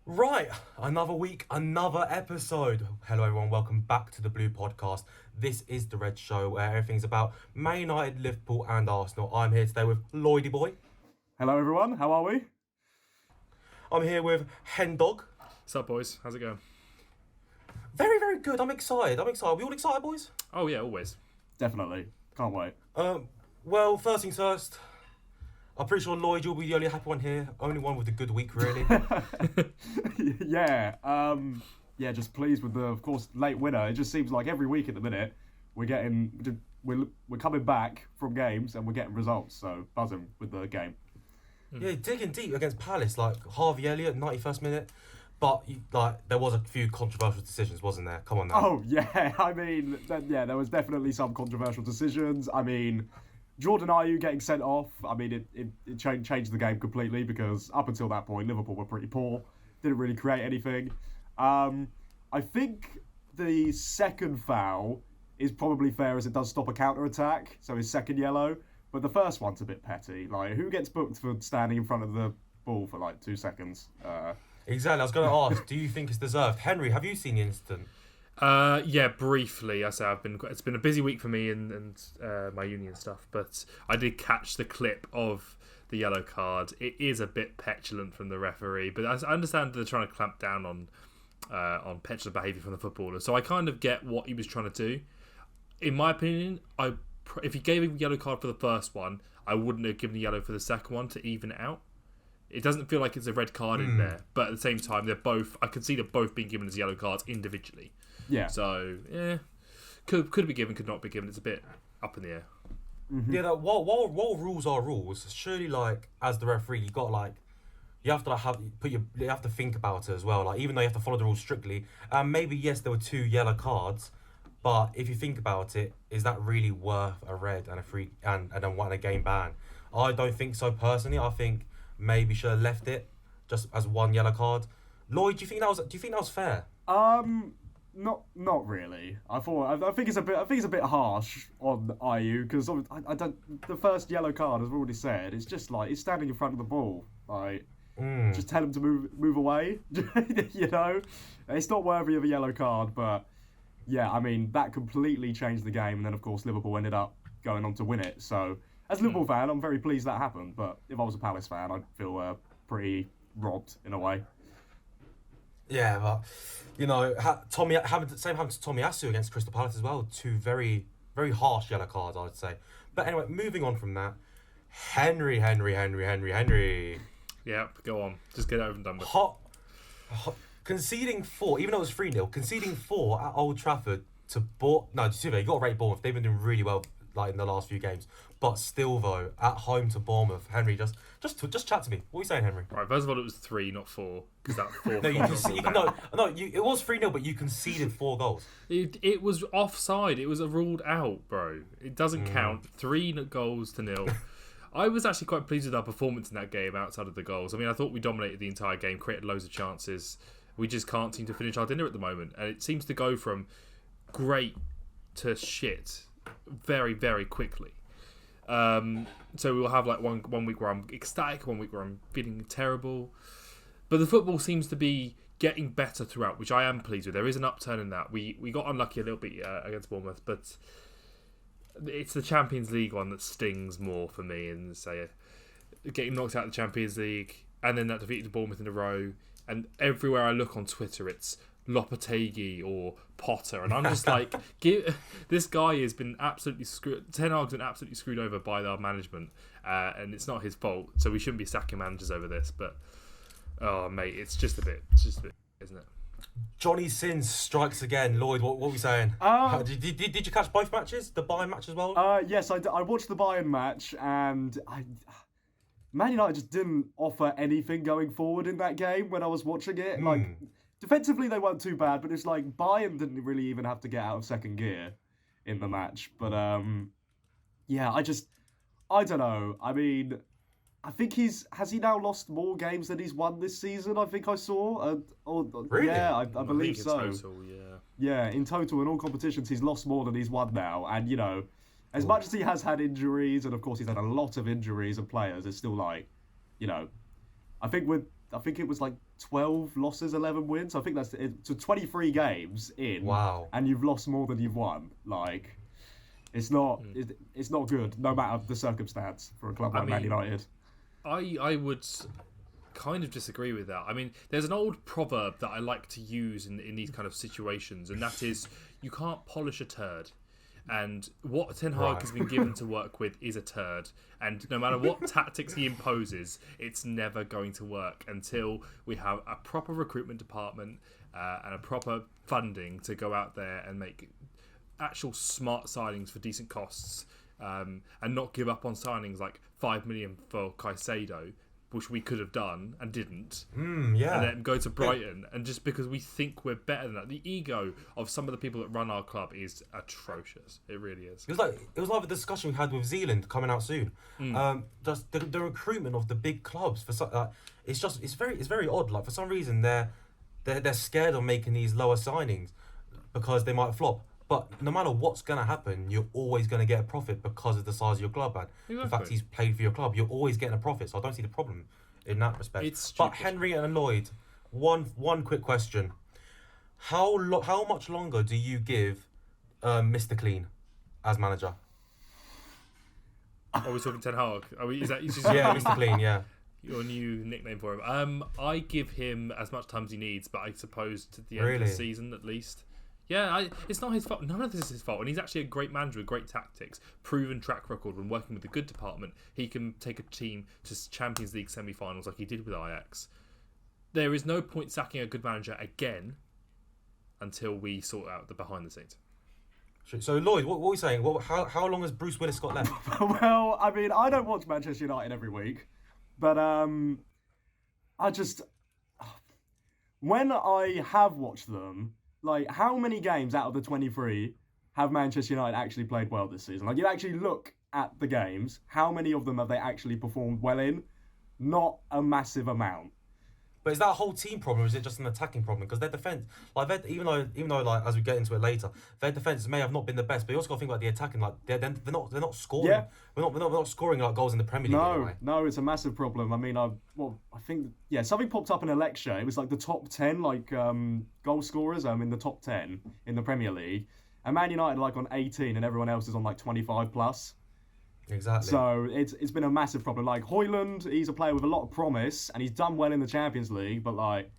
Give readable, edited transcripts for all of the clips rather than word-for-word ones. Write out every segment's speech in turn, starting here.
Right, another week, another episode. Hello, everyone. Welcome back to the Blue Podcast. This is the Red Show, where everything's about Man United, Liverpool, and Arsenal. I'm here today with Lloydy Boy. Hello, everyone. How are we? I'm here with Hen Dog. What's up, boys? How's it going? Very, very good. I'm excited. We all excited, boys? Oh, yeah, always. Definitely. Can't wait. Well, first things first. I'm pretty sure Lloyd, you'll be the only happy one here. Only one with a good week, really. Yeah. Just pleased with the, of course, late winner. It just seems like every week at the minute we're coming back from games and we're getting results. So buzzing with the game. Yeah, digging deep against Palace, like Harvey Elliott, 91st minute. But there was a few controversial decisions, wasn't there? Come on now. Oh yeah. I mean, there was definitely some controversial decisions. I mean, Jordan Ayew getting sent off, I mean, it changed the game completely because up until that point, Liverpool were pretty poor, didn't really create anything. I think the second foul is probably fair as it does stop a counter-attack, so his second yellow, but the first one's a bit petty. Like, who gets booked for standing in front of the ball for like 2 seconds? Exactly, I was going to ask, do you think it's deserved? Henry, have you seen the incident? Yeah, briefly. It's been a busy week for me and my uni and stuff, but I did catch the clip of the yellow card. It is a bit petulant from the referee, but I understand they're trying to clamp down on petulant behaviour from the footballer. So I kind of get what he was trying to do. In my opinion, if he gave a yellow card for the first one, I wouldn't have given a yellow for the second one to even it out. It doesn't feel like it's a red card in there, but at the same time, I can see they're both being given as yellow cards individually. Yeah. So, yeah, could be given, could not be given. It's a bit up in the air. Mm-hmm. Yeah, while rules are rules, surely as the referee, you have to you have to think about it as well. Like, even though you have to follow the rules strictly, maybe yes, there were 2 yellow cards, but if you think about it, is that really worth a red and a free and then a game ban? I don't think so personally. I think maybe should have left it just as 1 yellow card. Lloyd, do you think that was fair? Not really. I think it's a bit harsh on Ayew because I don't. The first yellow card, as we already said, it's just like he's standing in front of the ball. Like, just tell him to move away. You know, it's not worthy of a yellow card. But yeah, I mean that completely changed the game, and then of course Liverpool ended up going on to win it. So as a Liverpool fan, I'm very pleased that happened. But if I was a Palace fan, I'd feel pretty robbed in a way. Yeah, but same happened to Tommy Asu against Crystal Palace as well. 2 very, very harsh yellow cards, I would say. But anyway, moving on from that, Henry. Yeah, go on. Just get it over and done with. Conceding 4, even though it was 3-0, conceding 4 at Old Trafford to Bournemouth. No, you got to rate Bournemouth. They've been doing really well in the last few games. But still, though, at home to Bournemouth, Henry, just chat to me. What are you saying, Henry? Right, first of all, it was 3, not 4, because that 4. It was 3-0, but you conceded 4 goals. It was offside. It was ruled out, bro. It doesn't count. 3 goals to 0. I was actually quite pleased with our performance in that game outside of the goals. I mean, I thought we dominated the entire game, created loads of chances. We just can't seem to finish our dinner at the moment, and it seems to go from great to shit very, very quickly. So we'll have like one week where I'm ecstatic, 1 week where I'm feeling terrible. But the football seems to be getting better throughout, which I am pleased with. There is an upturn in that. We got unlucky a little bit against Bournemouth, but it's the Champions League one that stings more for me. And say getting knocked out of the Champions League and then that defeat to Bournemouth in a row. And everywhere I look on Twitter, it's Lopetegui or Potter, and I'm just like, this guy has been absolutely screwed. Ten Hag's been absolutely screwed over by our management, and it's not his fault. So we shouldn't be sacking managers over this. But oh, mate, it's just a bit, isn't it? Johnny Sins strikes again. Lloyd, what were we saying? Did you catch both matches? The Bayern match as well? Yes, I watched the Bayern match, and Man United just didn't offer anything going forward in that game when I was watching it. Like, defensively, they weren't too bad, but it's like Bayern didn't really even have to get out of second gear in the match. But, yeah, I don't know. I mean, I think has he now lost more games than he's won this season, I think I saw? Really? Yeah, I believe so. Total, yeah. Yeah, in total, in all competitions, he's lost more than he's won now. And, you know, as much as he has had injuries, and of course he's had a lot of injuries and players, it's still like, you know, I think it was like 12 losses, 11 wins. I think that's it. So 23 games in. Wow. And you've lost more than you've won. Like, it's not good, no matter the circumstance for a club like Man United. I would kind of disagree with that. I mean, there's an old proverb that I like to use in these kind of situations, and that is, you can't polish a turd. And what Ten Hag has been given to work with is a turd. And no matter what tactics he imposes, it's never going to work until we have a proper recruitment department and a proper funding to go out there and make actual smart signings for decent costs, and not give up on signings like 5 million for Caicedo, which we could have done and didn't, and then go to Brighton, and just because we think we're better than that. The ego of some of the people that run our club is atrocious. It really is. It was like the discussion we had with Zealand coming out soon. Just the recruitment of the big clubs it's very odd. Like, for some reason they're scared of making these lower signings because they might flop. But no matter what's going to happen, you're always going to get a profit because of the size of your club. And the fact he's played for your club, you're always getting a profit. So I don't see the problem in that respect. But Henry and Lloyd, one quick question. How much longer do you give Mr. Clean as manager? Are we talking Ten Hag? Yeah, Mr. Clean, yeah. Your new nickname for him. I give him as much time as he needs, but I suppose to the end of the season at least. Yeah, it's not his fault. None of this is his fault. And he's actually a great manager with great tactics, proven track record when working with a good department. He can take a team to Champions League semi-finals like he did with Ajax. There is no point sacking a good manager again until we sort out the behind the scenes. So, Lloyd, what are we saying? How long has Bruce Willis got left? Well, I mean, I don't watch Manchester United every week, but when I have watched them, like, how many games out of the 23 have Manchester United actually played well this season? Like, you actually look at the games, how many of them have they actually performed well in? Not a massive amount. But is that a whole team problem, or is it just an attacking problem? Because their defense, like, even though, like, as we get into it later, their defense may have not been the best. But you also got to think about the attacking. Like, they're not scoring. Yeah. We're not scoring like goals in the Premier League. Anyway. No, it's a massive problem. I mean, I think something popped up in a lecture. It was like the top 10 goal scorers. In the top 10 in the Premier League, and Man United are like on 18, and everyone else is on like 25 plus. Exactly. So it's been a massive problem. Like, Højlund, he's a player with a lot of promise, and he's done well in the Champions League, but like,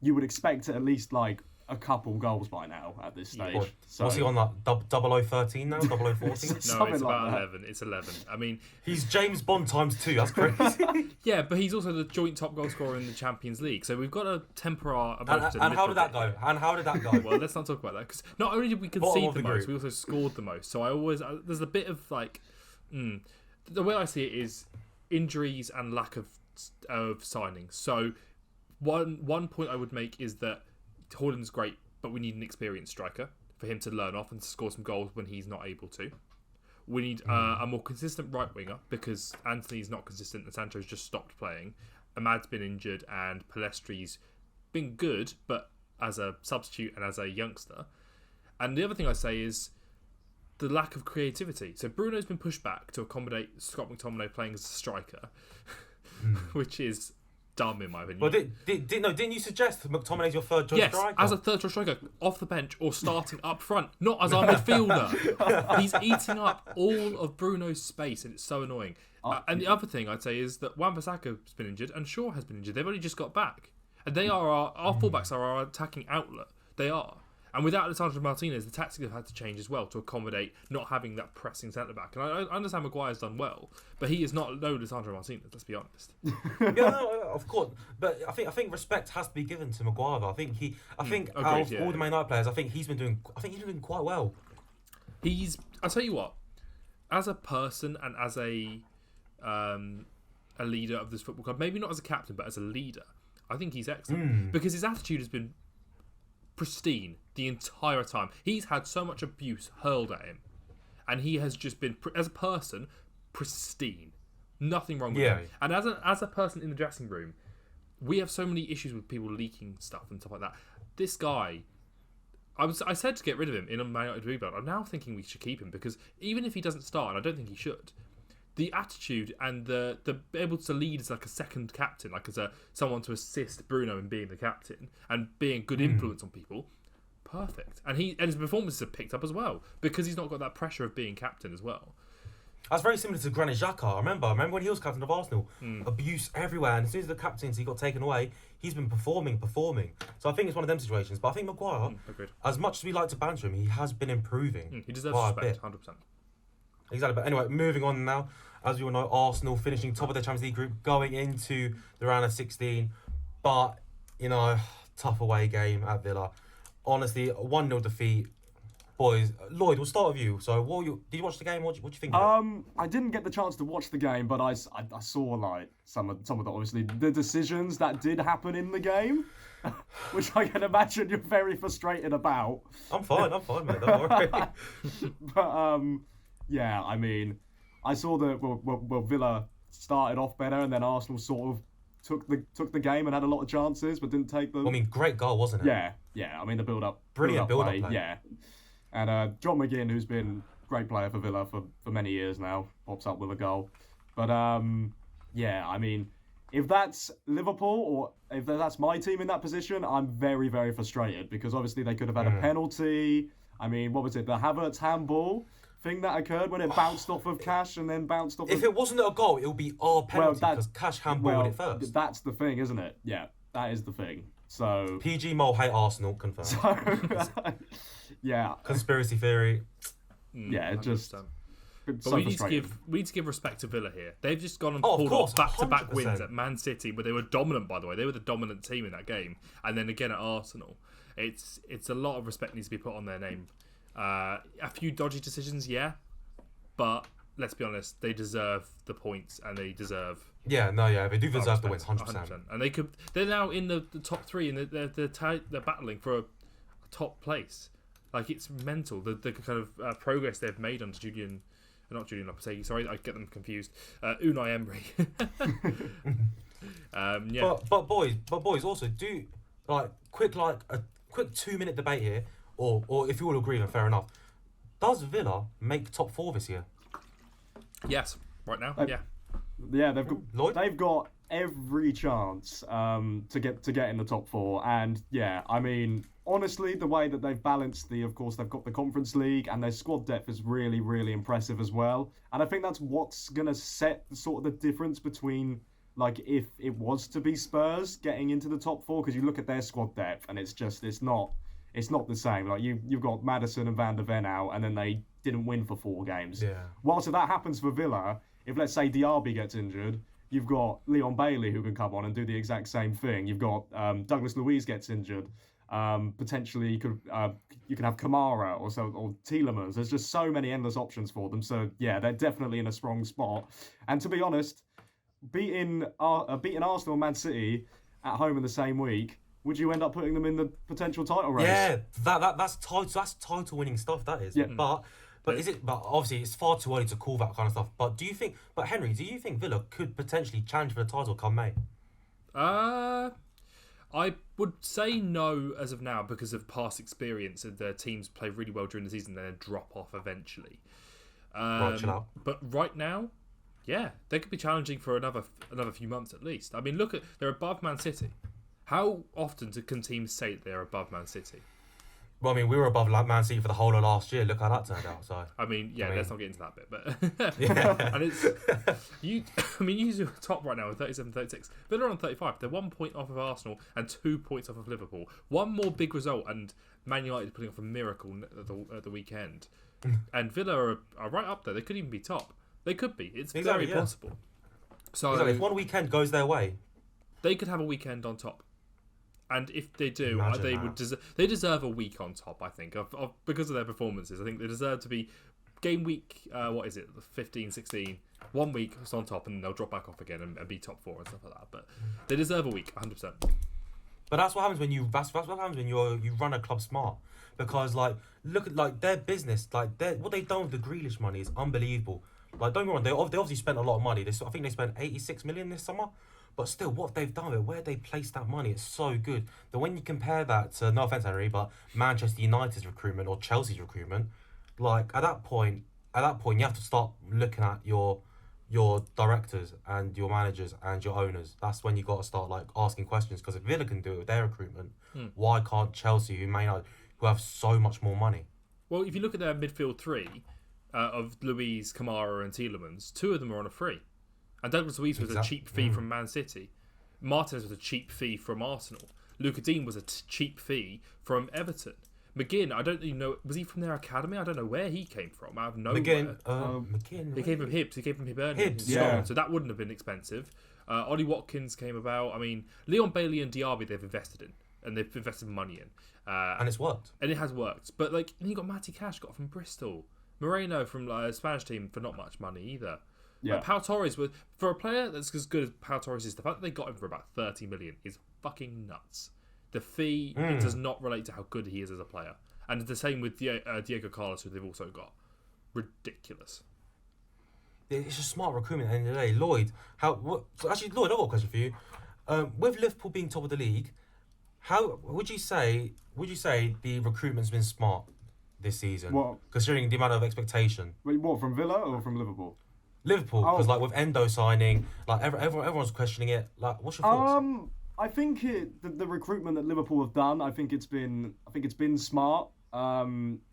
you would expect at least like a couple goals by now at this stage. Yeah. So, what's he on, like 0013 now? 0014? No, it's about 11. It's 11. I mean, he's James Bond ×2. That's crazy. Yeah, but he's also the joint top goal scorer in the Champions League. So we've got to temper our. And how did that go? Well, let's not talk about that, because not only did we concede the most, we also scored the most. So there's a bit of like, the way I see it is injuries and lack of signings. So one point I would make is that Højlund's great, but we need an experienced striker for him to learn off and to score some goals when he's not able to. We need a more consistent right winger, because Anthony's not consistent and Sancho's just stopped playing. Amad's been injured and Palestri's been good, but as a substitute and as a youngster. And the other thing I say is the lack of creativity. So Bruno's been pushed back to accommodate Scott McTominay playing as a striker, which is dumb in my opinion. Well, didn't you suggest McTominay's your third choice striker? Yes, as a third choice striker, off the bench or starting up front, not as our midfielder. He's eating up all of Bruno's space, and it's so annoying. And the other thing I'd say is that Wan-Bissaka's been injured and Shaw has been injured. They've only just got back, and they are our fullbacks are our attacking outlet. They are. And without Lisandro Martinez, the tactics have had to change as well to accommodate not having that pressing centre-back. And I understand Maguire's done well, but he is not no Lisandro Martinez, let's be honest. Of course. But I think respect has to be given to Maguire. I think out of all the Man United players, he's been doing quite well. I'll tell you what, as a person and as a leader of this football club, maybe not as a captain, but as a leader, I think he's excellent. Because his attitude has been pristine the entire time. He's had so much abuse hurled at him, and he has just been, as a person, pristine. Nothing wrong with him. And as a person in the dressing room, we have so many issues with people leaking stuff and stuff like that. This guy, I said to get rid of him in a Man United rebuild. I'm now thinking we should keep him, because even if he doesn't start, and I don't think he should, the attitude and the able to lead as like a second captain, like as someone to assist Bruno in being the captain and being a good influence on people. Perfect. And his performances have picked up as well because he's not got that pressure of being captain as well. That's very similar to Granit Xhaka. I remember when he was captain of Arsenal, abuse everywhere, and as soon as the captaincy got taken away, he's been performing. So I think it's one of them situations. But I think Maguire, as much as we like to banter him, he has been improving. He deserves respect, 100%. Exactly. But anyway, moving on now. As we all know, Arsenal finishing top of the Champions League group, going into the round of 16. But, tough away game at Villa. Honestly, a 1-0 defeat. Boys, Lloyd, we'll start with you. So, did you watch the game? What do you think of it? I didn't get the chance to watch the game, but I saw like some of the obviously the decisions that did happen in the game, which I can imagine you're very frustrated about. I'm fine, mate. Don't worry. But yeah, I mean, I saw that well, Villa started off better, and then Arsenal sort of took the game and had a lot of chances, but didn't take them. I mean, great goal, wasn't it? Yeah. I mean, the build-up, brilliant build-up play. Yeah. And John McGinn, who's been a great player for Villa for many years now, pops up with a goal. But yeah, I mean, if that's Liverpool or if that's my team in that position, I'm very, very frustrated because obviously they could have had a penalty. I mean, what was it? The Havertz handball thing that occurred when it bounced off of Cash and then bounced off. If it wasn't a goal, it would be our penalty because Cash handballed it first. That's the thing, isn't it? Yeah, that is the thing. So PG Mole hate Arsenal, confirmed. So, yeah. Conspiracy theory. Yeah, it just. But so we need to give respect to Villa here. They've just gone and pulled off back-to-back 100%. wins at Man City, but they were dominant, by the way. They were the dominant team in that game, and then again at Arsenal. It's a lot of respect needs to be put on their name. A few dodgy decisions, yeah, but let's be honest, they deserve the points and they deserve. Yeah, they do deserve the wins, 100%. And they're now in the top three, and they're battling for a top place. Like, it's mental the kind of progress they've made under not Julian Lopetegui. Sorry, I get them confused. Unai Emery. Yeah. But boys, also do a quick 2-minute debate here, or if you all agree, then fair enough. Does Villa make top 4 this year? Yes, right now. Yeah. Yeah, Lloyd? they've got every chance to get in the top 4, and yeah, I mean, honestly, the way that they've balanced of course they've got the Conference League and their squad depth is really, really impressive as well, and I think that's what's gonna set sort of the difference between like if it was to be Spurs getting into the top 4, because you look at their squad depth and it's not the same. Like you've got Maddison and Van der Ven out, and then they didn't win for 4 games. Yeah. Whilst if that happens for Villa, if let's say Diaby gets injured, you've got Leon Bailey who can come on and do the exact same thing. You've got Douglas Luiz gets injured. Potentially you can have Kamara or Tielemans. There's just so many endless options for them. So yeah, they're definitely in a strong spot. And to be honest, beating Arsenal and Man City at home in the same week, would you end up putting them in the potential title race? Yeah, that's title winning stuff. That is. Yeah. But is it? But obviously, it's far too early to call that kind of stuff. But Henry, do you think Villa could potentially challenge for the title come May? I would say no as of now because of past experience. The teams play really well during the season and then drop off eventually. Right, chill out. But right now, yeah, they could be challenging for another few months at least. I mean, they're above Man City. How often can teams say they're above Man City? Well, I mean, we were above Man City for the whole of last year. Look how that turned out. So I mean, let's not get into that bit. But yeah. And it's you. I mean, you are top right now with 37, 36. Villa are on 35. They're 1 point off of Arsenal and 2 points off of Liverpool. One more big result, and Man United putting off a miracle at the weekend. And Villa are right up there. They could even be top. They could be. It's very possible. So if one weekend goes their way, they could have a weekend on top. And if they do, Imagine they deserve a week on top, I think, because of their performances. I think they deserve to be game week, 15, 16, 1 week on top, and they'll drop back off again and be top 4 and stuff like that. But they deserve a week, 100%. But that's what happens when you run a club smart, because look at their business, what they've done with the Grealish money is unbelievable. Don't get me wrong, they obviously spent a lot of money. I think they spent 86 million this summer. But still, what they've done with it, where they placed that money, it's so good. That when you compare that to, no offense, Henry, but Manchester United's recruitment or Chelsea's recruitment, at that point, you have to start looking at your your directors and your managers and your owners. That's when you got to start like asking questions. Because if Villa can do it with their recruitment, why can't Chelsea, who have so much more money? Well, if you look at their midfield three of Luiz, Kamara, and Tielemans, 2 of them are on a free, and Douglas Luiz was a cheap fee from Man City. Martinez was a cheap fee from Arsenal. Luka Dean was a cheap fee from Everton. McGinn, I don't even know. Was he from their academy? I don't know where he came from. I have no idea. McGinn. He came from Hibs. He came from Hibernian. Hibs, in yeah. Scotland, so that wouldn't have been expensive. Ollie Watkins came about. I mean, Leon Bailey and Diaby they've invested in, and they've invested money in. And it's worked. And it has worked. But like, and you got Matty Cash got from Bristol. Moreno from a Spanish team for not much money either. Yeah. Pau Torres was for a player that's as good as Pau Torres is. The fact that they got him for about 30 million is fucking nuts. The fee it does not relate to how good he is as a player, and the same with Diego Carlos, who they've also got. Ridiculous. It's just smart recruitment at the end of the day. Lloyd, Lloyd, I've got a question for you. With Liverpool being top of the league, how would you say the recruitment's been smart this season? What? Considering the amount of expectation. Wait, what, from Villa or from Liverpool? Liverpool, because Oh. like with Endo signing, like everyone's questioning it. Like, what's your thoughts? I think the recruitment that Liverpool have done, I think it's been smart.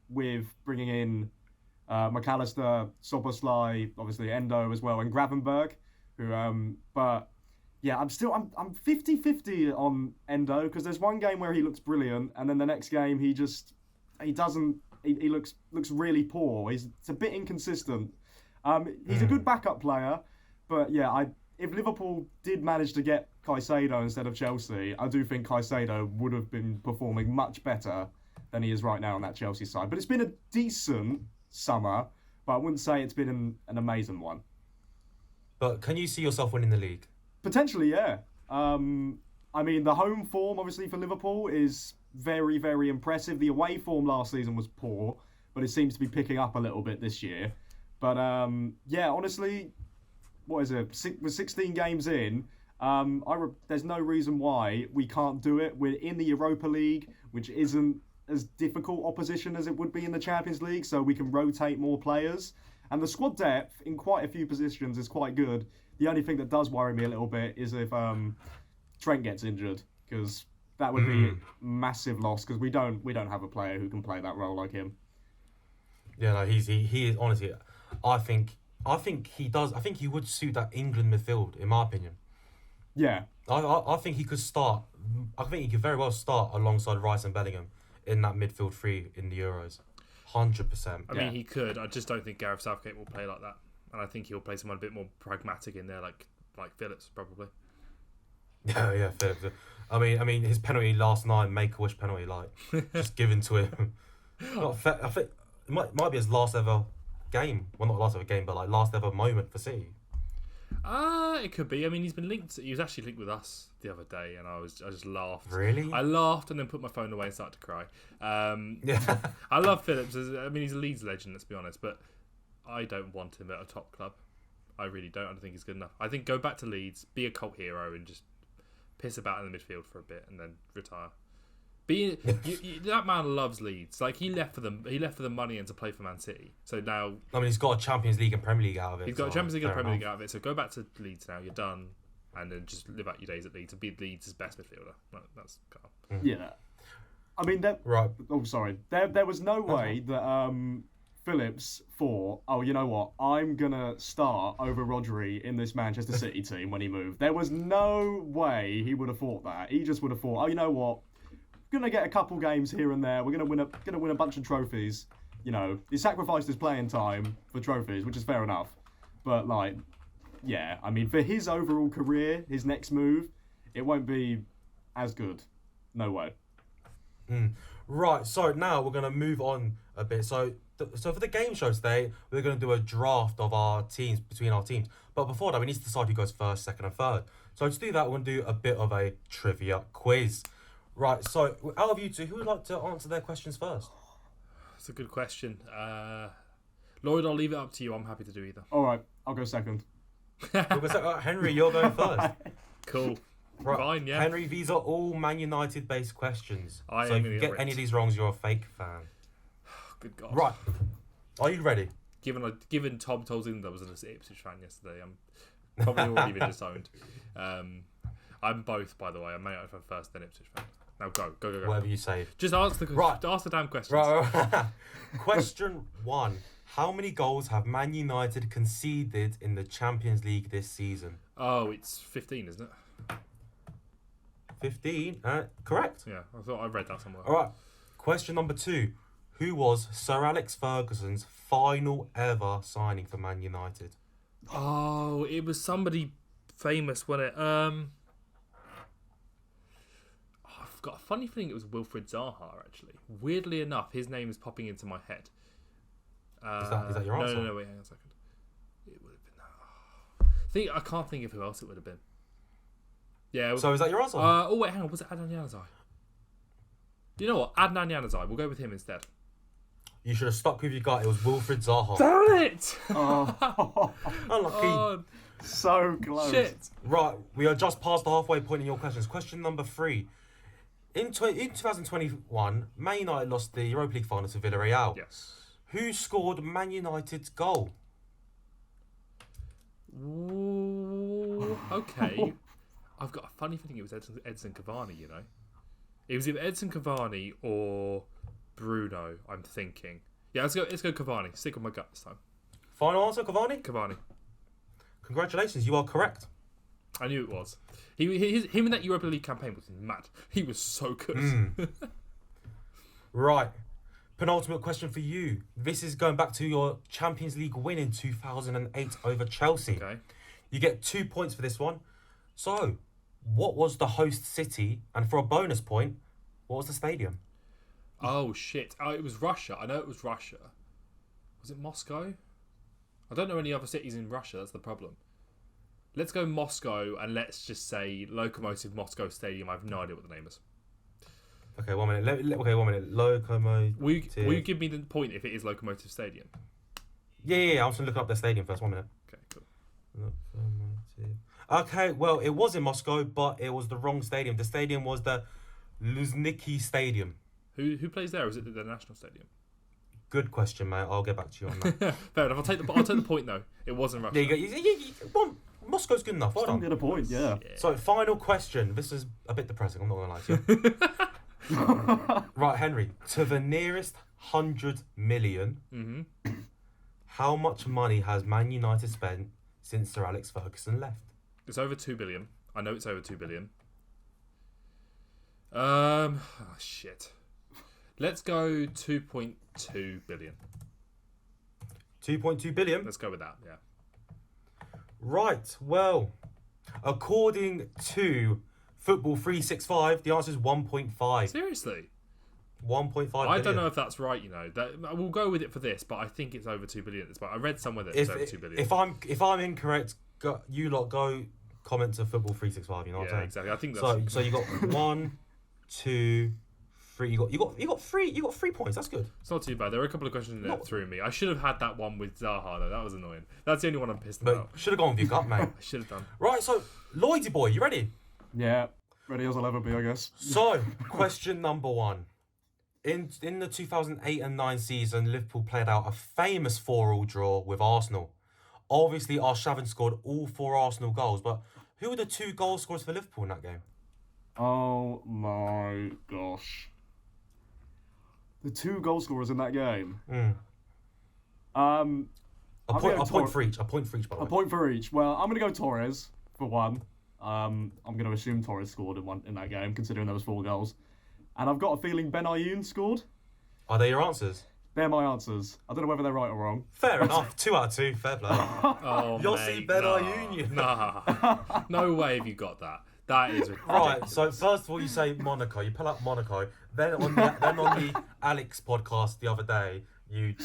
With bringing in McAllister, Soboslai, obviously Endo as well, and Gravenberg, who but yeah, I'm 50-50 on Endo, because there's one game where he looks brilliant, and then the next game he looks really poor. It's a bit inconsistent. He's a good backup player, but yeah, if Liverpool did manage to get Caicedo instead of Chelsea, I do think Caicedo would have been performing much better than he is right now on that Chelsea side. But it's been a decent summer, but I wouldn't say it's been an amazing one. But can you see yourself winning the league? Potentially, yeah. I mean, the home form, obviously, for Liverpool is very, very impressive. The away form last season was poor, but it seems to be picking up a little bit this year. But, yeah, honestly, what is it? We're 16 games in. There's no reason why we can't do it. We're in the Europa League, which isn't as difficult opposition as it would be in the Champions League, so we can rotate more players. And the squad depth in quite a few positions is quite good. The only thing that does worry me a little bit is if Trent gets injured, because that would be a massive loss, because we don't have a player who can play that role like him. Yeah, no, he is honestly. I think he does. I think he would suit that England midfield, in my opinion. Yeah. I think he could start. I think he could very well start alongside Rice and Bellingham in that midfield three in the Euros. 100%. I mean, he could. I just don't think Gareth Southgate will play like that, and I think he'll play someone a bit more pragmatic in there, like Phillips probably. Yeah, Phillips. I mean, his penalty last night, Make-A-Wish penalty, like just given to him. I think it might be his last ever game. Well, not last ever game, but like last ever moment for City. It could be. I mean, he was actually linked with us the other day, and I just laughed. Really? I laughed and then put my phone away and started to cry. Yeah. I love Phillips. I mean, he's a Leeds legend, let's be honest, but I don't want him at a top club. I really don't. I don't think he's good enough. I think go back to Leeds, be a cult hero, and just piss about in the midfield for a bit, and then retire. That man loves Leeds. Like he left for them. He left for the money and to play for Man City. So now, I mean, he's got a Champions League and Premier League out of it. he's got a Champions League and fair Premier League enough. out of it. So go back to Leeds now. You're done, and then just live out your days at Leeds and be Leeds' best midfielder. That's Carl. Yeah. I mean, Right. Oh, sorry. There was no way that Phillips thought, oh, you know what? I'm gonna start over Rodri in this Manchester City team when he moved. There was no way he would have thought that. He just would have thought, oh, you know what? Gonna get a couple games here and there. We're gonna win a bunch of trophies. You know, he sacrificed his playing time for trophies, which is fair enough. But like, yeah, I mean, for his overall career, his next move, it won't be as good. No way. Right, so now we're going to move on a bit. So for the game show today, we're going to do a draft of our teams, between our teams. But before that, we need to decide who goes first, second, and third. So to do that, we're going to do a bit of a trivia quiz. Right, so out of you two, who would like to answer their questions first? That's a good question. Lloyd, I'll leave it up to you. I'm happy to do either. All right, I'll go second. Henry, you're going first. Cool. Right. Fine, yeah. Henry, these are all Man United based questions. I so am if gonna you get get any ripped. of these wrong, you're a fake fan. Good God. Right. Are you ready? Given Tom told him that was an Ipswich fan yesterday, I'm probably already been disowned. I'm both, by the way. I'm Man United fan first, then Ipswich fan. Now go. Whatever you say. Just ask the damn questions. Right. Question 1. How many goals have Man United conceded in the Champions League this season? Oh, it's 15, isn't it? 15. Correct. Yeah, I thought I read that somewhere. All right. Question number 2. Who was Sir Alex Ferguson's final ever signing for Man United? Oh, it was somebody famous, wasn't it? I've got a funny feeling it was Wilfried Zaha, actually. Weirdly enough, his name is popping into my head. Is that your answer? No, wait, hang on a second. It would have been... I can't think of who else it would have been. Yeah. So is that your answer? Wait, hang on. Was it Adnan Januzaj? You know what? Adnan Januzaj. We'll go with him instead. You should have stuck with your gut. It was Wilfried Zaha. Damn it! Oh, Unlucky. Oh, so close. shit. Right, we are just past the halfway point in your questions. Question number 3. In 2021, Man United lost the Europa League final to Villarreal. Yes. Who scored Man United's goal? Ooh, okay. I've got a funny feeling it was Edson Cavani, you know. It was either Edson Cavani or Bruno, I'm thinking. Yeah, let's go Cavani. Stick with my gut this time. Final answer, Cavani? Cavani. Congratulations, you are correct. I knew it was. Him in that Europa League campaign was mad. He was so good. Right. Penultimate question for you. This is going back to your Champions League win in 2008 over Chelsea. Okay. You get 2 points for this one. So, what was the host city? And for a bonus point, what was the stadium? Oh, shit. Oh, it was Russia. I know it was Russia. Was it Moscow? I don't know any other cities in Russia. That's the problem. Let's go Moscow and let's just say Lokomotiv Moscow Stadium. I have no idea what the name is. Okay, 1 minute. Okay, 1 minute. Lokomotiv. Will you give me the point if it is Lokomotiv Stadium? Yeah. I'm just looking up their stadium first. 1 minute. Okay, cool. Lokomotiv. Okay, well, it was in Moscow, but it was the wrong stadium. The stadium was the Luzhniki Stadium. Who plays there? Or is it the national stadium? Good question, mate. I'll get back to you on that. Fair enough. I'll take the point though. It wasn't Russia. There you go. Well, Moscow's good enough. Well Still done. get a point, yeah. So, final question. This is a bit depressing. I'm not going to lie to you. Right, Henry. To the nearest 100 million, how much money has Man United spent since Sir Alex Ferguson left? It's over 2 billion. I know it's over 2 billion. Shit. Let's go 2.2 billion. 2.2 billion? Let's go with that, yeah. Right, well, according to Football 365, the answer is 1.5. Seriously? 1.5 billion. I don't know if that's right, you know. We'll go with it for this, but I think it's over 2 billion at this point. I read somewhere that it's over 2 billion. If I'm incorrect, you lot go comment to Football 365, you know what I'm saying? Exactly. I think that's So you got 1, 2, 3. You got 3 points. That's good. It's not too bad. There were a couple of questions that threw me. I should have had that one with Zaha though. That was annoying. That's the only one I'm pissed But about. should have gone with your gut, mate. I should have done. Right, so Lloydy boy, you ready? Yeah, ready as I'll ever be, I guess. So, question number 1. In the 2008 and 9 season, Liverpool played out a famous 4-4 draw with Arsenal. Obviously, Arshavin scored all 4 Arsenal goals, but who were the 2 goal scorers for Liverpool in that game? Oh my gosh. The 2 goal scorers in that game. A point for each, by the way. A point for each. Well, I'm gonna go Torres for one. I'm gonna assume Torres scored in that game, considering there was 4 goals. And I've got a feeling Ben Ayoun scored. Are they your answers? They're my answers. I don't know whether they're right or wrong. Fair enough. 2 out of 2. Fair play. Oh, You'll mate, see Ben nah, Ayoun, you- Nah. No way have you got that. That is ridiculous. Right, so first of all, you say Monaco. You pull up Monaco. Then on the Alex podcast the other day, you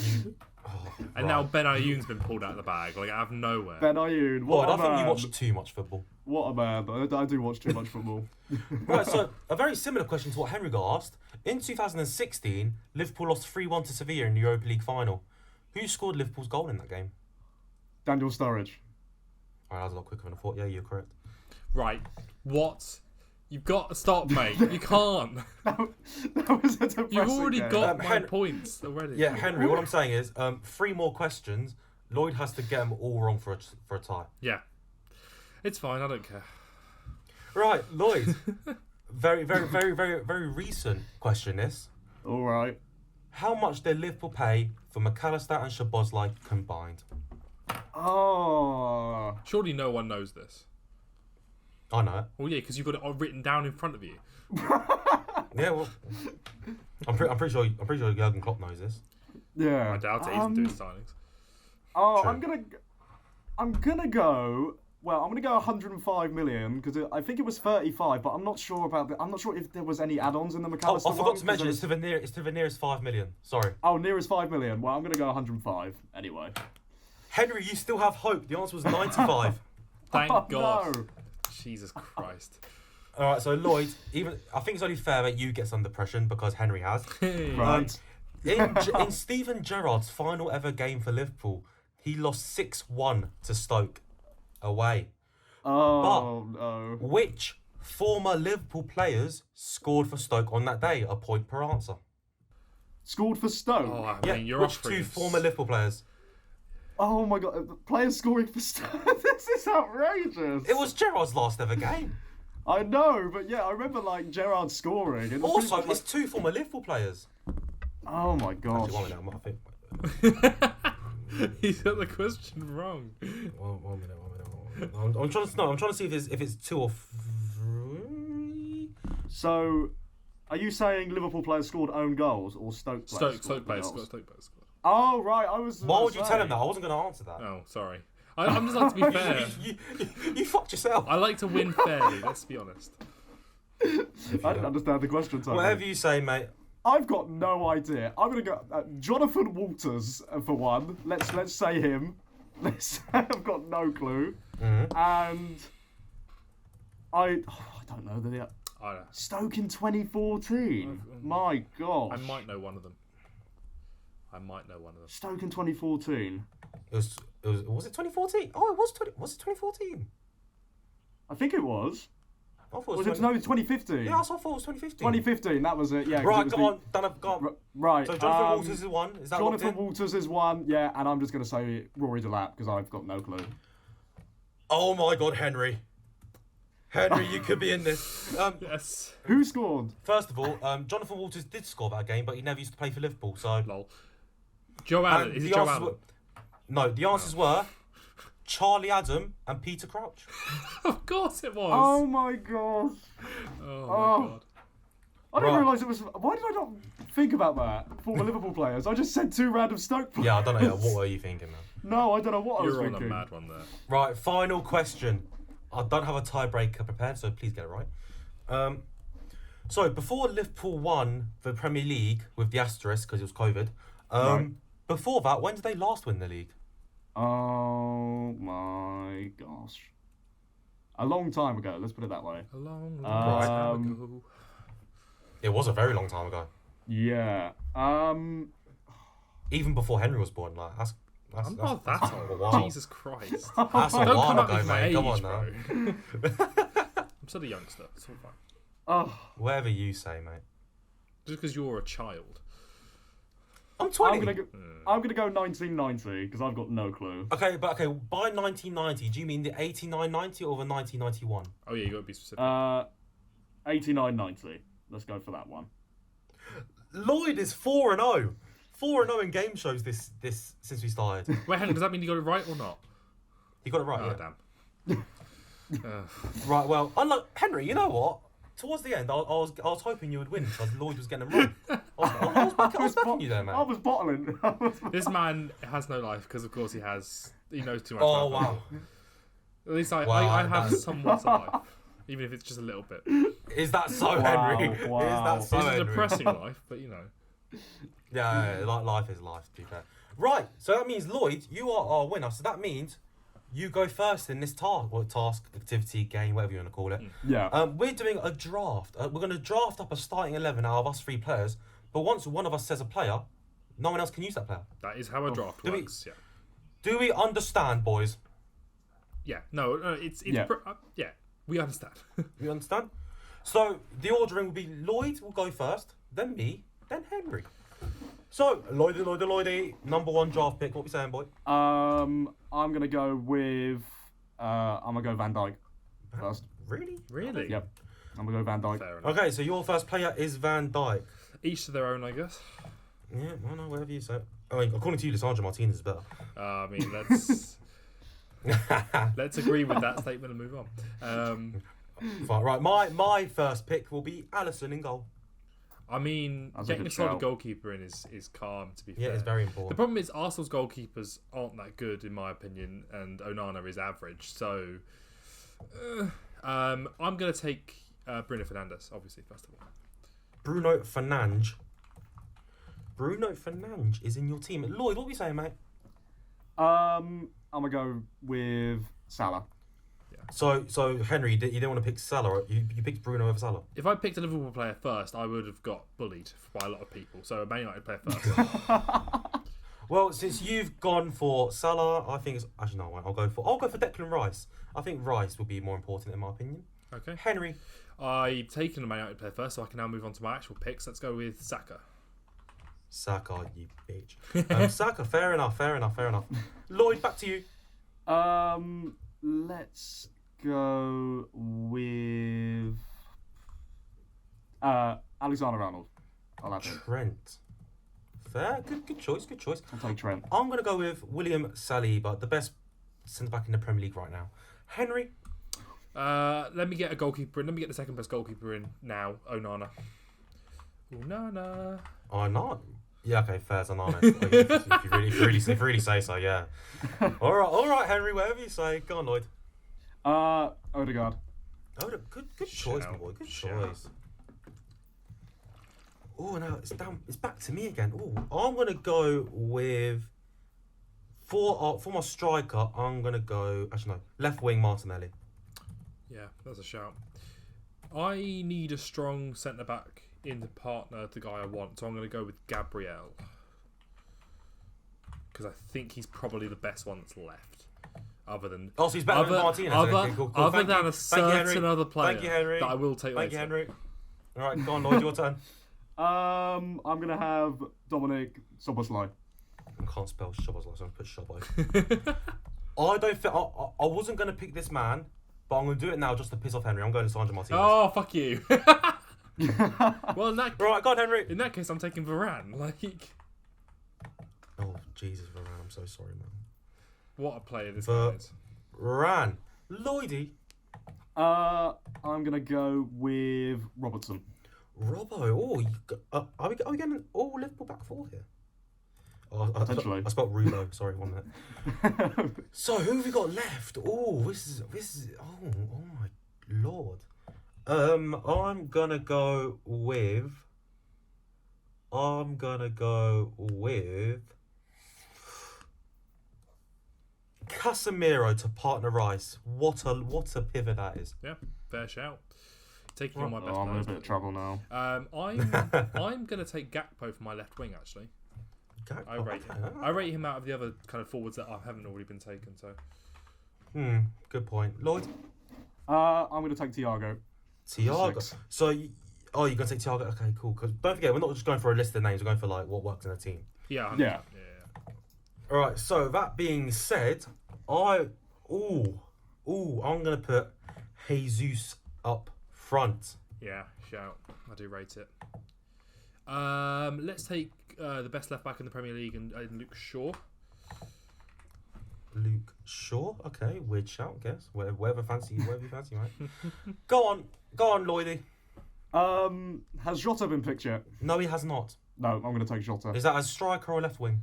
And now Ben Ayoun's been pulled out of the bag, like out of nowhere. Ben Ayoun, what Boy, a I think man. you watch too much football. What a man. I do watch too much football. Right, so a very similar question to what Henry got asked. In 2016, Liverpool lost 3-1 to Sevilla in the Europa League final. Who scored Liverpool's goal in that game? Daniel Sturridge. Alright, that was a lot quicker than I thought. Yeah, you're correct. Right. What You've got to stop, mate. You can't. That was a depressing You've already game. got my points already. Yeah, Henry. What I'm saying is, 3 more questions. Lloyd has to get them all wrong for a tie. Yeah. It's fine. I don't care. Right, Lloyd. Very, very, very, very, very recent question. This. All right. How much did Liverpool pay for McAllister and Szoboszlai combined? Oh. Surely no one knows this. I know it. Well, yeah, because you've got it all written down in front of you. Yeah, well, I'm pretty sure Jurgen Klopp knows this. Yeah. I doubt it. He doesn't do his signings. Oh, True. I'm gonna go. Well, I'm gonna go 105 million because I think it was 35, but I'm not sure about I'm not sure if there was any add-ons in the Oh, McAllister I forgot one, to mention 'cause it's to the nearest 5 million. Sorry, Oh, nearest 5 million. Well, I'm gonna go 105 anyway. Henry. You still have hope. The answer was 95. Thank Oh, God. no. Jesus Christ. All right, so Lloyd, I think it's only fair that you get some depression because Henry has. Right. In Steven Gerrard's final ever game for Liverpool, he lost 6-1 to Stoke away. Oh no. Which former Liverpool players scored for Stoke on that day? A point per answer. Scored for Stoke. Oh, I Yeah, mean, you're which offering 2 former Liverpool players? Oh my God. Players scoring for Stoke. This is outrageous. It was Gerrard's last ever game. I know, but yeah, I remember like Gerrard scoring. And Also, pretty much it's 2 former Liverpool players. Oh my gosh. Actually, 1 minute, I think. He's got the question wrong. One minute. I'm trying to see if it's 2 or 3. So, are you saying Liverpool players scored own goals or Stoke players? Stoke players goals? scored. Stoke players scored. Oh right, I was. Why would you tell him that? I wasn't going to answer that. Oh, sorry. I'm just like to be fair. You fucked yourself. I like to win fairly, let's be honest. I didn't understand the question. Totally. Whatever you say, mate. I've got no idea. I'm gonna go Jonathan Walters for one. Let's say him. I've got no clue. Mm-hmm. And I don't know. I don't know. Stoke in 2014. My gosh. I might know one of them. Stoke in 2014. Was it 2014? Oh, it was 2014? I think it was. I thought Was it 2015? Yeah, I thought it was 2015. 2015. That was it. Yeah. 'cause Right, it was go on. Go on. Right. So Jonathan Walters is 1. Is that locked Jonathan in? Walters is 1. Yeah, and I'm just gonna say Rory Delap because I've got no clue. Oh my God, Henry. Henry, you could be in this. Yes. Who scored? First of all, Jonathan Walters did score that game, but he never used to play for Liverpool. So Lol. Joe Allen. And Is it the Joe answers Allen? were- no, the answers were Charlie Adam and Peter Crouch. Of course it was. Oh my gosh. Oh my God. I didn't Right. realise it was. Why did I not think about that? Former Liverpool players. I just said 2 random Stoke players. Yeah, I don't know. What were you thinking, man? No, I don't know what I was You're on thinking. a mad one there. Right, final question. I don't have a tiebreaker prepared, so please get it right. So before Liverpool won the Premier League with the asterisk because it was COVID. Right. Before that, when did they last win the league? Oh my gosh. A long time ago. Let's put it that way. A long time ago. It was a very long time ago. Yeah. Even before Henry was born. Like that's I'm not that a old. while. Jesus Christ. That's a Don't while come up ago, with my mate. age, Come on bro. now. I'm still a youngster. It's all fine. Oh, Whatever you say, mate. Just because you're a child. I'm 20. I'm gonna go 1990 because I've got no clue. Okay, but by 1990, do you mean the 89-90 or the 1991? Oh yeah, you got to be specific. 89-90. Let's go for that one. Lloyd is 4-0. 4-0 in game shows this since we started. Wait, hang on, does that mean you got it right or not? You got it right, Oh, yeah. damn. Right, well, unlike Henry, you know what? Towards the end, I was hoping you would win because Lloyd was getting them wrong. I was backing you there, man. I was bottling. This man has no life because, of course, he knows too much. Oh, about wow. football. At least I have that's- somewhat of life, even if it's just a little bit. Is that so, Wow, Henry? wow. Is that so, It's a Henry? depressing life, but you know. Yeah, life is life, to be fair. Right, so that means, Lloyd, you are our winner. So that means you go first in this task, activity, game, whatever you want to call it. Yeah. We're doing a draft. We're going to draft up a starting 11 out of us 3 players. But once one of us says a player, no one else can use that player. That is how a draft Do we- works. Yeah. Do we understand, boys? Yeah. No. It's Yeah. yeah. We understand. You understand? So the ordering will be Lloyd will go first, then me, then Henry. So Lloydie, number 1 draft pick. What we saying, boy? I'm gonna go with. I'm gonna go Van Dijk first. Really? Really? Yep. I'm gonna go Van Dijk. Fair enough. Okay, so your first player is Van Dijk. Each to their own, I guess. Yeah, well, no, whatever you say. I mean, according to you, Lissandro Martinez is better. I mean, let's agree with that statement and move on. Fine, right, my first pick will be Alisson in goal. I mean, That's a getting good a solid shout. goalkeeper in is calm, to be fair. Yeah, it's very The important. problem is Arsenal's goalkeepers aren't that good, in my opinion, and Onana is average. So, I'm going to take Bruno Fernandes, obviously, first of all. Bruno Fernandes. Bruno Fernandes is in your team. Lloyd, what are we saying, mate? I'm gonna go with Salah. So Henry, you didn't want to pick Salah. You picked Bruno over Salah. If I picked a Liverpool player first, I would have got bullied by a lot of people. So a Man United player first. Well, since you've gone for Salah, I think it's actually no. I'll go for Declan Rice. I think Rice will be more important in my opinion. Okay. Henry. I've taken a Man United player first, so I can now move on to my actual picks. Let's go with Saka. Saka, you bitch. Saka, fair enough. Lloyd, back to you. Let's go with Alexander-Arnold. I'll have him. Trent. Fair, good choice. I'll take Trent. I'm gonna go with William Saliba, the best centre back in the Premier League right now. Henry. Let me get a goalkeeper in. Let me get the second best goalkeeper in now. Onana. Onana. Oh no. Yeah, okay, fair's Onana. if you really say so, yeah. All right, Henry, whatever you say. Go on, Lloyd. Odegaard. Oh, good choice, my boy. Good choice. Oh, now it's back to me again. Oh, I'm gonna go with for my striker. I'm gonna go actually no, left wing Martinelli. Yeah, that's a shout. I need a strong centre back in the partner, the guy I want. So I'm going to go with Gabriel. Because I think he's probably the best one that's left. Other than... Oh, so he's better than Martinez. Okay, cool. Other Thank than you. a certain Henry. other player Thank you, Henry. that I will take Thank later. you, Henry. All right, go on, Lloyd, your turn. I'm gonna have Dominic Szoboszlai. I can't spell Szoboszlai, so I'm going to put Szoboszlai. I don't think... I wasn't going to pick this man, but I'm going to do it now just to piss off Henry. I'm going to Sandro Martinez. Oh, fuck you. Well, Right, go on, Henry. in that case, I'm taking Varane. Oh, Jesus, Varane. I'm so sorry, man. What a player this guy is. Varane. Lloydie. I'm gonna go with Robertson. Robbo. Oh, are we getting an all Liverpool back four here? Oh, Potentially. I spelled Rulo. Sorry, 1 minute. So who have we got left? Oh, this is. Oh my lord. I'm gonna go with. Casemiro to partner Rice. What a pivot that is. Yeah, fair shout. Taking on my best I'm in a players. bit of trouble now. I'm going to take Gakpo for my left wing, actually. I rate him. I rate him out of the other kind of forwards that haven't already been taken. So. Good point. Lloyd? I'm going to take Thiago. Thiago. 6. So, you're going to take Thiago? Okay, cool. Because don't forget, we're not just going for a list of names. We're going for like what works in a team. Yeah. 100%. Yeah. All right. So that being said, I'm going to put Jesus up front. Yeah, shout. I do rate it. Let's take the best left back in the Premier League and Luke Shaw. Luke Shaw. Okay, weird shout, I guess. Whatever you fancy, mate. Go on, Lloydie. Has Jota been picked yet? No, he has not. No, I'm going to take Jota. Is that a striker or a left wing?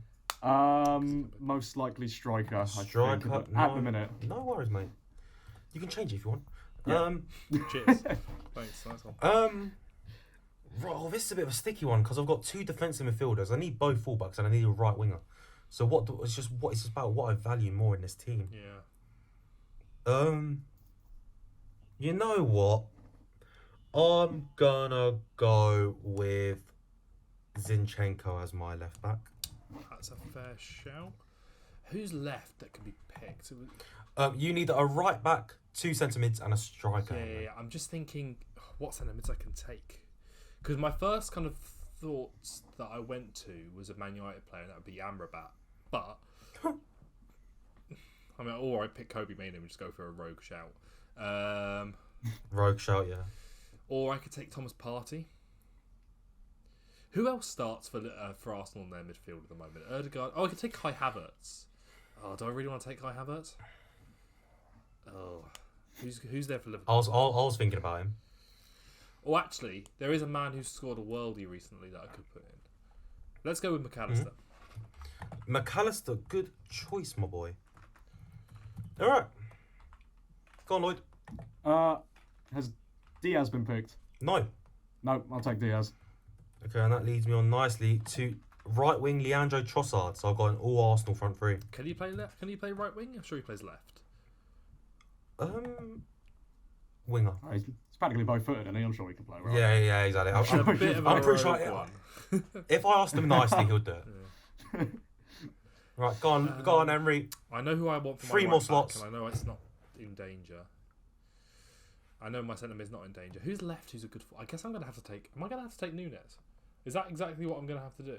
Most likely striker. Striker. I think, at the minute. No worries, mate. You can change it if you want. Yeah. Cheers. Thanks. Nice one. Right, this is a bit of a sticky one because I've got 2 defensive midfielders. I need both fullbacks and I need a right winger. So it's just about what I value more in this team. Yeah. You know what? I'm gonna go with Zinchenko as my left back. That's a fair shout. Who's left that can be picked? You need a right back 2 centre mids and a striker. Yeah, I'm just thinking what centre mids I can take. Because my first kind of thoughts that I went to was a Man United player, and that would be Amrabat. But I mean, or I'd pick Kobe Mainoo and just go for a rogue shout. Rogue shout, yeah. Or I could take Thomas Partey. Who else starts for Arsenal in their midfield at the moment? Ødegaard. Oh, I could take Kai Havertz. Oh, do I really want to take Kai Havertz? Oh, who's there for Liverpool? I was thinking about him. Oh, actually, there is a man who scored a worldie recently that I could put in. Let's go with McAllister. McAllister, good choice, my boy. All right. Go on, Lloyd. Has Diaz been picked? No. No, I'll take Diaz. Okay, and that leads me on nicely to right wing Leandro Trossard. So I've got an all Arsenal front three. Can he play left? Can he play right wing? I'm sure he plays left. Winger. Oh, he's practically both-footed, and I'm sure he can play right. Yeah, exactly. I'm pretty sure. If I asked him nicely, he'll do it. Yeah. Right, go on, Emery. I know who I want for my 3 more right back, slots. and I know it's not in danger. I know my centre mid's not in danger. Who's left? Who's a good? I guess I'm gonna have to take. Am I gonna have to take Nunes? Is that exactly what I'm gonna have to do?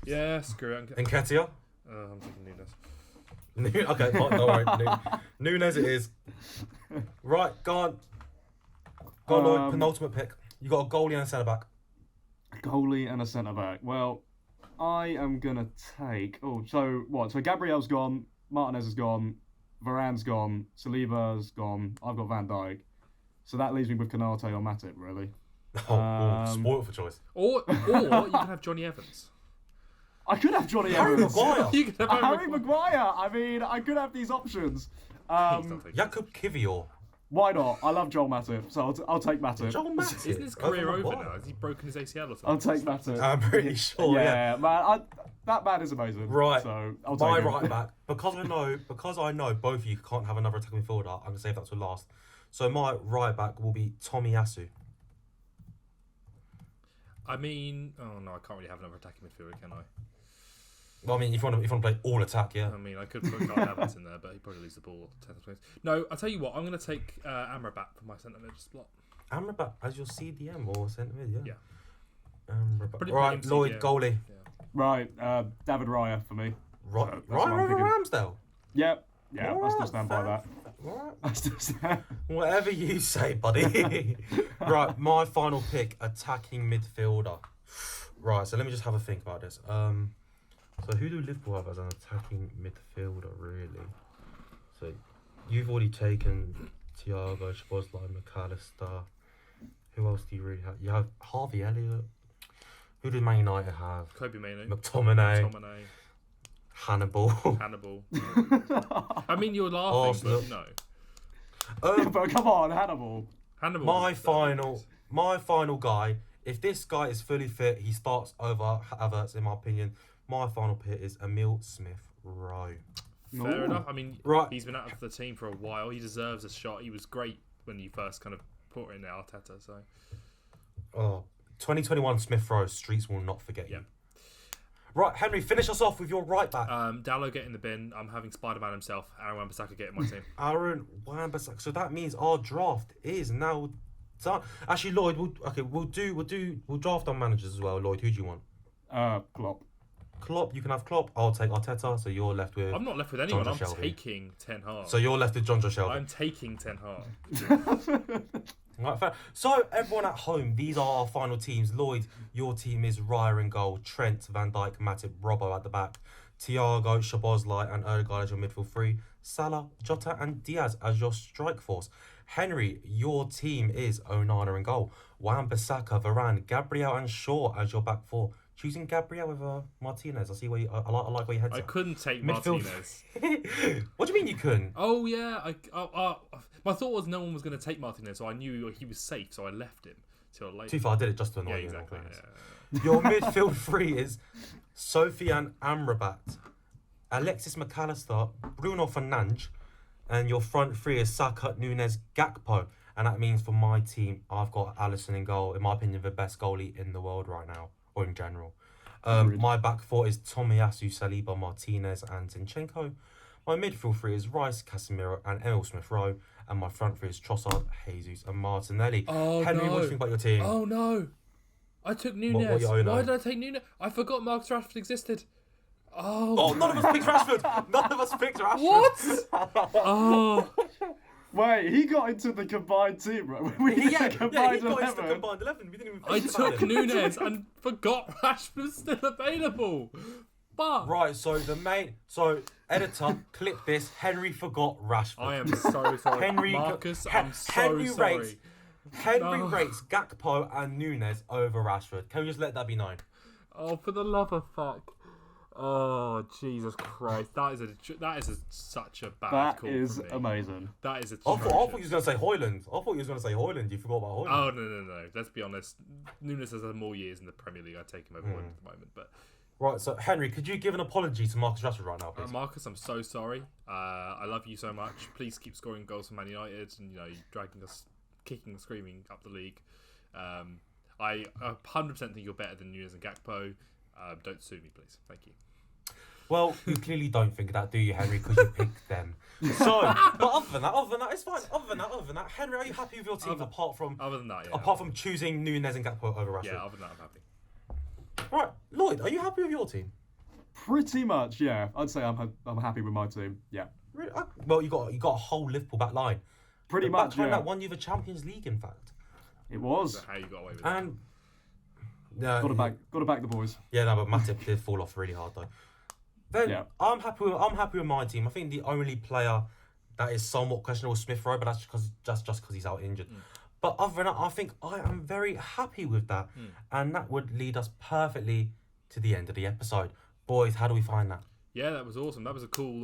Yeah, screw it. Nketiah? I'm taking Nunes. Okay, don't worry. Nunes it is. Right, go on. Go on, Lloyd. Penultimate pick. You got a goalie and a centre back. A goalie and a centre back. Well, I am gonna take. Oh, so what? So Gabriel's gone. Martinez is gone. Varane's gone. Saliba's gone. I've got Van Dijk. So that leaves me with Kanate or Matip, really. Spoiled for choice. Or you can have Johnny Evans. I could have Johnny Harry Evans. Maguire. You can have Harry Maguire. I mean, I could have these options. Jakub Kivior. Why not? I love Joel Matip, so I'll take Matip. Joel Matip. Isn't his career Over over Maguire. now? Has he broken his ACL or something? I'll take Matip. I'm pretty sure. Yeah. Man. That man is amazing. Right. So I'll My take him. right back, because I know both of you can't have another attacking midfielder. I'm gonna save that to last. So my right back will be Tomiyasu. I mean, oh no, I can't really have another attacking midfielder, can I? Well, I mean, if you want to play all attack, yeah. I mean, I could put Kai Havertz in there, but he probably lose the ball 10 times. No, I'll tell you what, I'm going to take Amrabat for my centre mid slot. Amrabat as your CDM or centre mid, yeah. Yeah. Amrabat. Right, Lloyd, CDM. goalie. Yeah. Right, David Raya for me. Right, So that's what I'm over thinking. Ramsdale. Yep. Yeah, I still Alright, stand by that. Alright. I still stand. Whatever you say, buddy. Right, my final pick, attacking midfielder. Right, so let me just have a think about this. So who do Liverpool have as an attacking midfielder, really? So you've already taken Thiago, Szoboszlai, McAllister. Who else do you really have? You have Harvey Elliott. Who did Man United have? Kobe Mainoo. McTominay. Hannibal. Hannibal. I mean, you're laughing, Arsenal. but no. But come on, Hannibal. Hannibal. My final guy. If this guy is fully fit, he starts over Havertz, in my opinion. My final pick is Emil Smith-Rowe. Fair Ooh. enough. I mean, Right. he's been out of the team for a while. He deserves a shot. He was great when you first kind of put in there, Arteta. So 2021 Smith-Rowe, streets will not forget Yeah. you. Right, Henry, finish us off with your right back. Dallo get in the bin. I'm having Spider-Man himself. Aaron Wan-Bissaka get in my team. Aaron Wan-Bissaka. So that means our draft is now done. Actually, Lloyd, we'll draft our managers as well. Lloyd, who do you want? Klopp. Klopp, you can have Klopp. I'll take Arteta. So you're left with. I'm not left with anyone. John I'm Shelby. taking Ten Hag. So you're left with John Joe Shelby. I'm taking Ten Hag. Right, fair. So everyone at home, these are our final teams. Lloyd, your team is Raya in goal, Trent, Van Dijk, Matip, Robbo at the back, Thiago, Szoboszlai and Ødegaard as your midfield three, Salah, Jota and Diaz as your strike force. Henry, your team is Onana in goal, Wan-Bissaka, Varane, Gabriel and Shaw as your back four. Choosing Gabriel over Martinez. I see where I like where your head's I at. couldn't take Midfield. Martinez. What do you mean you couldn't? Oh yeah, my thought was no one was going to take Martinez, so I knew he was safe, so I left him till later. Too far, I did it just to annoy Yeah, you. exactly. Yeah. Your midfield three is Sofian Amrabat, Alexis McAllister, Bruno Fernandes, and your front three is Saka, Nunes, Gakpo. And that means for my team, I've got Alisson in goal. In my opinion, the best goalie in the world right now, or in general. My back four is Tomiyasu, Saliba, Martinez, and Zinchenko. My midfield three is Rice, Casemiro, and Emil Smith-Rowe. And my front three is Trossard, Jesus, and Martinelli. Oh, Henry, no. what do you think about your team? Oh no! I took Nunes. what you own Why on? did I take Nunes? I forgot Marcus Rashford existed. Oh. Oh, none of us picked Rashford. None of us picked Rashford. What? Oh. Wait, he got into the combined team, right? We did Yeah, the combined he got into the 11. combined 11. We didn't even I think about took it. Nunes and forgot Rashford was still available. But Right, so editor, clip this. Henry forgot Rashford. I am so sorry, Henry, Marcus. He- I'm so Henry sorry. rates Henry No. rates Gakpo and Nunes over Rashford. Can we just let that be known? Oh, for the love of fuck. Oh, Jesus Christ. That is such a bad That call is from me. amazing. That is a I thought you was gonna say Hoyland. You forgot about Hoyland. Oh, no. Let's be honest. Nunes has had more years in the Premier League. I take him over Lloyd at the moment. But Right, so Henry, could you give an apology to Marcus Rashford right now, please? Marcus, I'm so sorry. I love you so much. Please keep scoring goals for Man United and dragging us, kicking and screaming up the league. I 100% think you're better than Nunes and Gakpo. Don't sue me, please. Thank you. Well, you clearly don't think that, do you, Henry? Because you picked them. So, but other than that, it's fine. Other than that, Henry, are you happy with your team apart from choosing Nunes and Gakpo over Rashford? Yeah, other than that, I'm happy. Right, Lloyd, are you happy with your team? Pretty much, yeah. I'd say I'm happy with my team. Yeah. Really? Well, you got a whole Liverpool back line. Pretty The much, back line yeah. that won you the Champions League, in fact. It was. So how you got away with that? And Got to back the boys. Yeah, no, but Matip did fall off really hard though. Then Yeah. I'm happy with my team. I think the only player that is somewhat questionable is Smith Rowe, but that's just because he's out injured. But other than that, I think I am very happy with that, and that would lead us perfectly to the end of the episode. Boys, how do we find that? Yeah, that was awesome. That was a cool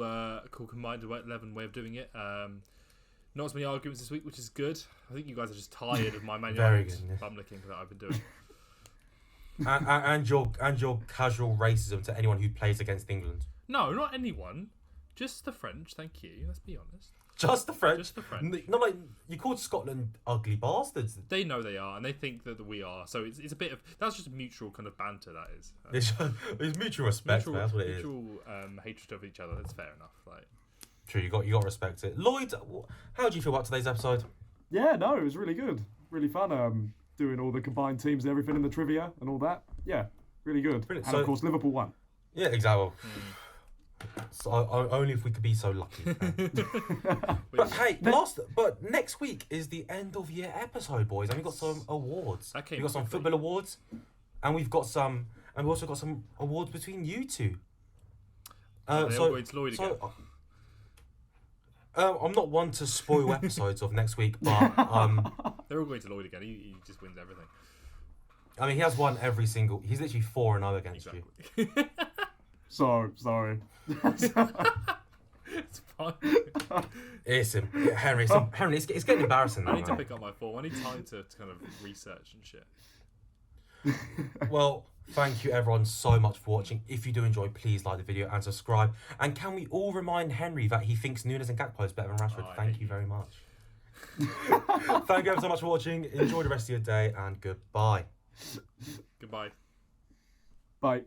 combined 11 way of doing it. Not as many arguments this week, which is good. I think you guys are just tired of my Man Very United good, yes. bum licking that I've been doing. and your casual racism to anyone who plays against England. No, not anyone. Just the French, thank you. Let's be honest. Just the French. Just the French. Not like you called Scotland ugly bastards. They know they are, and they think that we are. So it's a bit of that's just mutual kind of banter. That is It's mutual respect, man. That's what it is. mutual hatred of each other. That's fair enough. Like True, you got to respect it. Lloyd, how do you feel about today's episode? Yeah, no, it was really good. Really fun. Doing all the combined teams and everything in the trivia and all that. Yeah, really good. Brilliant. And So- of course, Liverpool won. Yeah, exactly. So only if we could be so lucky. But hey, but next week is the end of year episode, boys, and we've got some awards. That came We've got some quickly. football awards, and we've also got some awards between you two. they're all going to Lloyd again. I'm not one to spoil episodes of next week, but They're all going to Lloyd again. He just wins everything. I mean he has won every single. He's literally 4-0 against you. Exactly. Sorry. It's fine. It's him, Henry. Henry, it's getting embarrassing now. I need to man. pick up my form. I need time to kind of research and shit. Well, thank you everyone so much for watching. If you do enjoy, please like the video and subscribe. And can we all remind Henry that he thinks Nunes and Gakpo is better than Rashford? I Thank hate you you. very much. Thank you ever so much for watching. Enjoy the rest of your day and goodbye. Goodbye. Bye.